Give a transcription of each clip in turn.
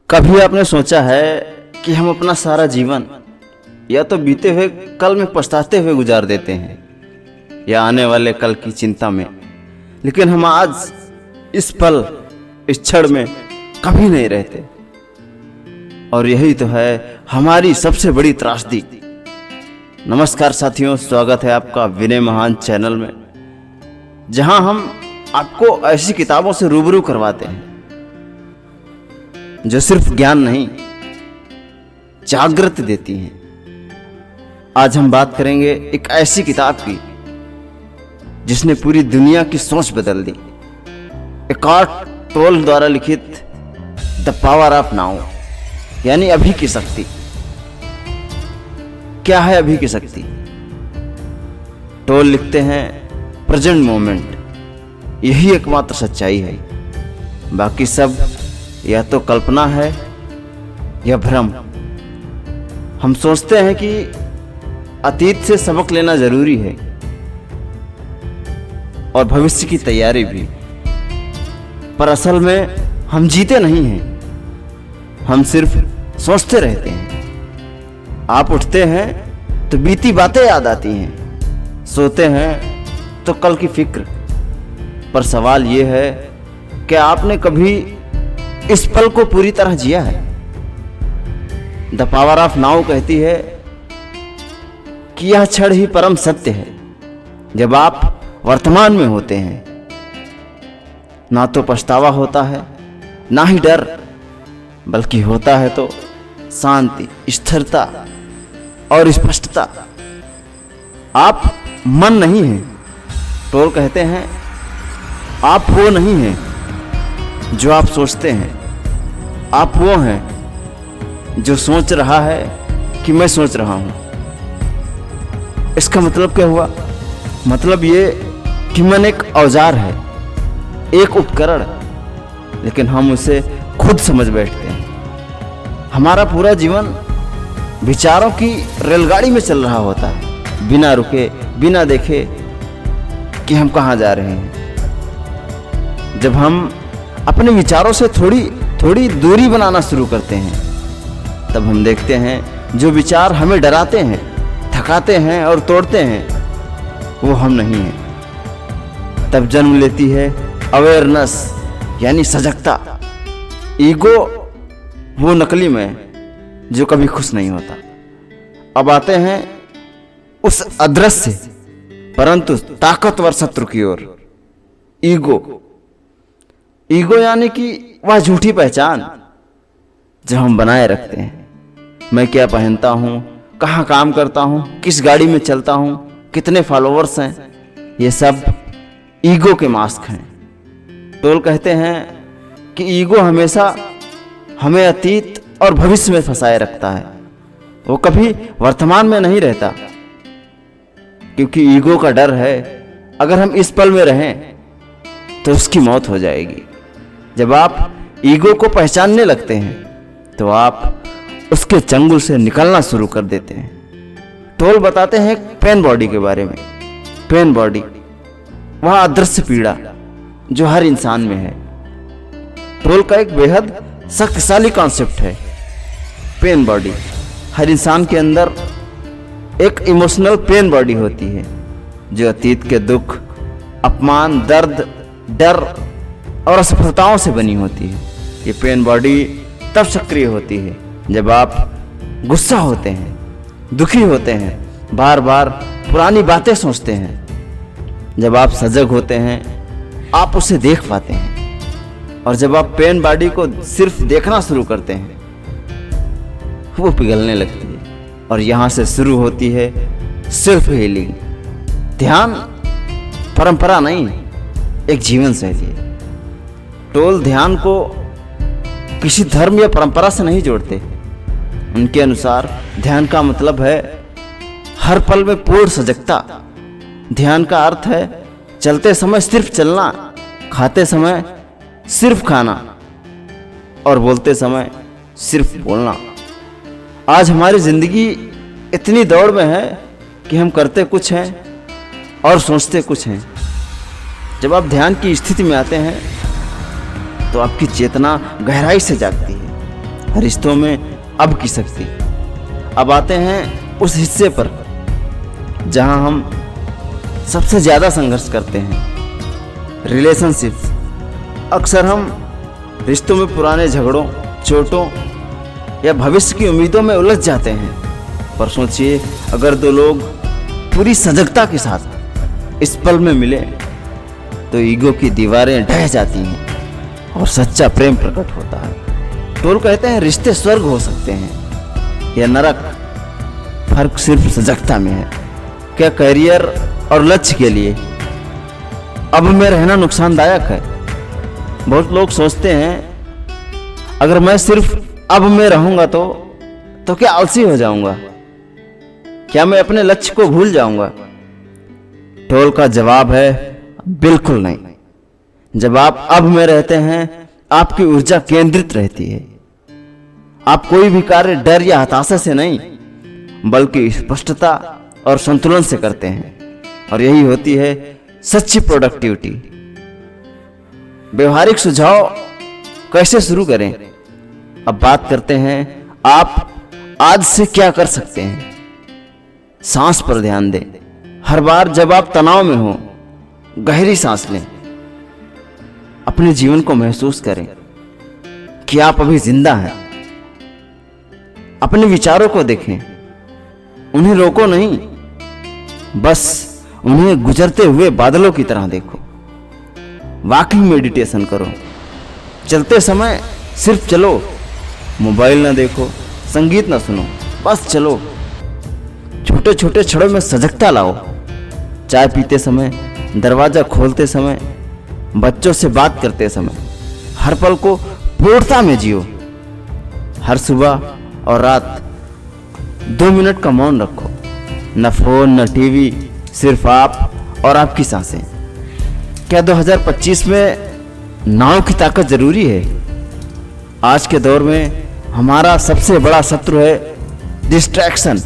कभी आपने सोचा है कि हम अपना सारा जीवन या तो बीते हुए कल में पछताते हुए गुजार देते हैं या आने वाले कल की चिंता में, लेकिन हम आज इस पल इस क्षण में कभी नहीं रहते। और यही तो है हमारी सबसे बड़ी त्रासदी। नमस्कार साथियों, स्वागत है आपका विनय महान चैनल में, जहां हम आपको ऐसी किताबों से रूबरू करवाते हैं जो सिर्फ ज्ञान नहीं, जागृत देती हैं। आज हम बात करेंगे एक ऐसी किताब की जिसने पूरी दुनिया की सोच बदल दी। एकार्ट टोल द्वारा लिखित द पावर ऑफ नाउ, यानी अभी की शक्ति। क्या है अभी की शक्ति? टोल लिखते हैं प्रेजेंट मोमेंट, यही एकमात्र सच्चाई है। बाकी सब या तो कल्पना है या भ्रम। हम सोचते हैं कि अतीत से सबक लेना जरूरी है और भविष्य की तैयारी भी, पर असल में हम जीते नहीं हैं, हम सिर्फ सोचते रहते हैं। आप उठते हैं तो बीती बातें याद आती हैं, सोते हैं तो कल की फिक्र। पर सवाल यह है कि आपने कभी इस पल को पूरी तरह जिया है? द पावर ऑफ नाउ कहती है कि यह क्षण ही परम सत्य है। जब आप वर्तमान में होते हैं, ना तो पछतावा होता है, ना ही डर, बल्कि होता है तो शांति, स्थिरता और स्पष्टता। आप मन नहीं हैं। टोल कहते हैं आप वो नहीं हैं जो आप सोचते हैं, आप वो हैं जो सोच रहा है कि मैं सोच रहा हूं। इसका मतलब क्या हुआ? मतलब ये कि मन एक औजार है, एक उपकरण, लेकिन हम उसे खुद समझ बैठते हैं। हमारा पूरा जीवन विचारों की रेलगाड़ी में चल रहा होता है, बिना रुके, बिना देखे कि हम कहां जा रहे हैं। जब हम अपने विचारों से थोड़ी थोड़ी दूरी बनाना शुरू करते हैं, तब हम देखते हैं जो विचार हमें डराते हैं, थकाते हैं और तोड़ते हैं, वो हम नहीं हैं। तब जन्म लेती है अवेयरनेस, यानी सजगता। ईगो वो नकली मैं जो कभी खुश नहीं होता। अब आते हैं उस अदृश्य परंतु ताकतवर शत्रु की ओर, ईगो। ईगो यानी कि वह झूठी पहचान जो हम बनाए रखते हैं। मैं क्या पहनता हूं, कहां काम करता हूं, किस गाड़ी में चलता हूं, कितने फॉलोअर्स हैं, ये सब ईगो के मास्क हैं। टोल कहते हैं कि ईगो हमेशा हमें अतीत और भविष्य में फंसाए रखता है। वो कभी वर्तमान में नहीं रहता, क्योंकि ईगो का डर है अगर हम इस पल में रहें तो उसकी मौत हो जाएगी। जब आप ईगो को पहचानने लगते हैं तो आप उसके चंगुल से निकलना शुरू कर देते हैं। टोल बताते हैं पेन बॉडी के बारे में। पेन बॉडी वह अदृश्य पीड़ा जो हर इंसान में है। टोल का एक बेहद शक्तिशाली कॉन्सेप्ट है पेन बॉडी। हर इंसान के अंदर एक इमोशनल पेन बॉडी होती है जो अतीत के दुख, अपमान, दर्द, डर और असफलताओं से बनी होती है। ये पेन बॉडी तब सक्रिय होती है जब आप गुस्सा होते हैं, दुखी होते हैं, बार बार पुरानी बातें सोचते हैं। जब आप सजग होते हैं, आप उसे देख पाते हैं, और जब आप पेन बॉडी को सिर्फ देखना शुरू करते हैं, वो पिघलने लगती है। और यहां से शुरू होती है सेल्फ हीलिंग। ध्यान परंपरा नहीं, एक जीवन शैली है। टोल ध्यान को किसी धर्म या परंपरा से नहीं जोड़ते। उनके अनुसार ध्यान का मतलब है हर पल में पूर्ण सजगता। ध्यान का अर्थ है चलते समय सिर्फ चलना, खाते समय सिर्फ खाना और बोलते समय सिर्फ बोलना। आज हमारी जिंदगी इतनी दौड़ में है कि हम करते कुछ हैं और सोचते कुछ हैं। जब आप ध्यान की स्थिति में आते हैं तो आपकी चेतना गहराई से जागती है रिश्तों में अब की शक्ति। अब आते हैं उस हिस्से पर जहां हम सबसे ज़्यादा संघर्ष करते हैं, रिलेशनशिप्स। अक्सर हम रिश्तों में पुराने झगड़ों, चोटों या भविष्य की उम्मीदों में उलझ जाते हैं। पर सोचिए, अगर दो लोग पूरी सजगता के साथ इस पल में मिले तो ईगो की दीवारें ढह जाती हैं और सच्चा प्रेम प्रकट होता है। टोल कहते हैं रिश्ते स्वर्ग हो सकते हैं या नरक, फर्क सिर्फ सजगता में है। क्या करियर और लक्ष्य के लिए अब में रहना नुकसानदायक है? बहुत लोग सोचते हैं अगर मैं सिर्फ अब में रहूंगा तो क्या आलसी हो जाऊंगा? क्या मैं अपने लक्ष्य को भूल जाऊंगा? टोल का जवाब है बिल्कुल नहीं। जब आप अब में रहते हैं आपकी ऊर्जा केंद्रित रहती है। आप कोई भी कार्य डर या हताशा से नहीं बल्कि स्पष्टता और संतुलन से करते हैं, और यही होती है सच्ची प्रोडक्टिविटी। व्यवहारिक सुझाव कैसे शुरू करें? अब बात करते हैं आप आज से क्या कर सकते हैं। सांस पर ध्यान दें। हर बार जब आप तनाव में हो गहरी सांस लें। अपने जीवन को महसूस करें कि आप अभी जिंदा हैं। अपने विचारों को देखें, उन्हें रोको नहीं, बस उन्हें गुजरते हुए बादलों की तरह देखो। वॉकिंग मेडिटेशन करो। चलते समय सिर्फ चलो, मोबाइल ना देखो, संगीत ना सुनो, बस चलो। छोटे छोटे क्षणों में सजगता लाओ। चाय पीते समय, दरवाजा खोलते समय, बच्चों से बात करते समय, हर पल को पूर्णता में जियो। हर सुबह और रात 2 मिनट का मौन रखो। न फोन, न टीवी, सिर्फ आप और आपकी सांसें। क्या 2025 में नाव की ताकत जरूरी है? आज के दौर में हमारा सबसे बड़ा शत्रु है distraction.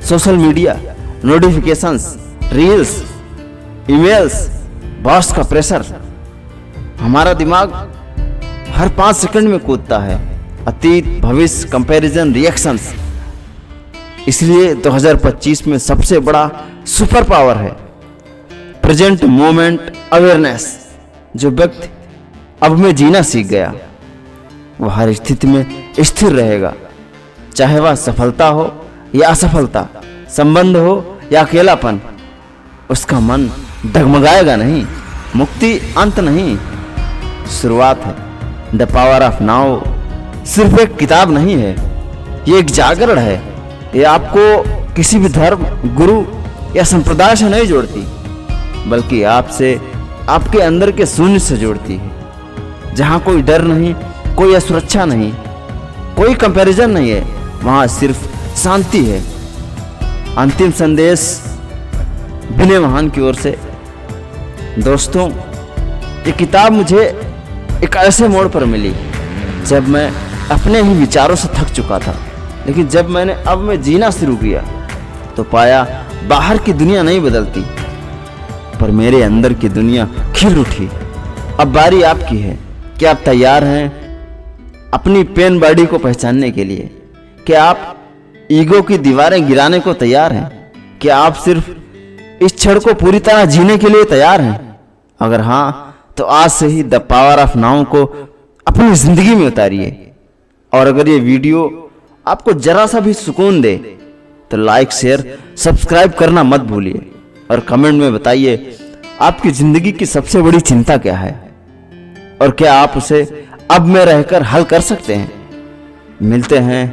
Social media, notifications, reels, emails, boss का प्रेशर। हमारा दिमाग हर 5 सेकंड में कूदता है। अतीत, भविष्य, कंपैरिजन, रिएक्शंस। इसलिए 2025 में सबसे बड़ा सुपर पावर है प्रेजेंट मोमेंट अवेयरनेस। जो व्यक्ति अब में जीना सीख गया वह हर स्थिति में स्थिर रहेगा, चाहे वह सफलता हो या असफलता, संबंध हो या अकेलापन। उसका मन डगमगाएगा नहीं। मुक्ति अंत नहीं, शुरुआत है। द पावर ऑफ नाउ सिर्फ एक किताब नहीं है, ये एक जागरण है। ये आपको किसी भी धर्म, गुरु या संप्रदाय से नहीं जोड़ती, बल्कि आपसे, आपके अंदर के शून्य से जोड़ती है। जहां कोई डर नहीं, कोई असुरक्षा नहीं, कोई कंपैरिजन नहीं है, वहां सिर्फ शांति है। अंतिम संदेश विनय महान की ओर से। दोस्तों, ये किताब मुझे एक ऐसे मोड़ पर मिली जब मैं अपने ही विचारों से थक चुका था, लेकिन जब मैंने अब में जीना शुरू किया तो पाया बाहर की दुनिया नहीं बदलती, पर मेरे अंदर की दुनिया खिल उठी। अब बारी आपकी है। क्या आप तैयार हैं अपनी पेन बॉडी को पहचानने के लिए? क्या आप ईगो की दीवारें गिराने को तैयार हैं? क्या आप सिर्फ इस क्षण को पूरी तरह जीने के लिए तैयार हैं? अगर हाँ, तो आज से ही द पावर ऑफ नाउ को अपनी जिंदगी में उतारिए। और अगर ये वीडियो आपको जरा सा भी सुकून दे तो लाइक, शेयर, सब्सक्राइब करना मत भूलिए, और कमेंट में बताइए आपकी जिंदगी की सबसे बड़ी चिंता क्या है और क्या आप उसे अब में रहकर हल कर सकते हैं। मिलते हैं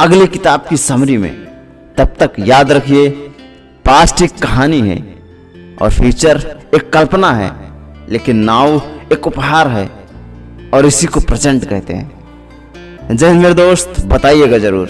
अगली किताब की समरी में। तब तक याद रखिए, पास्ट एक कहानी है और फ्यूचर एक कल्पना है, लेकिन नाउ एक उपहार है और इसी को प्रेजेंट कहते हैं। जय हिंद मेरे दोस्त, बताइएगा जरूर।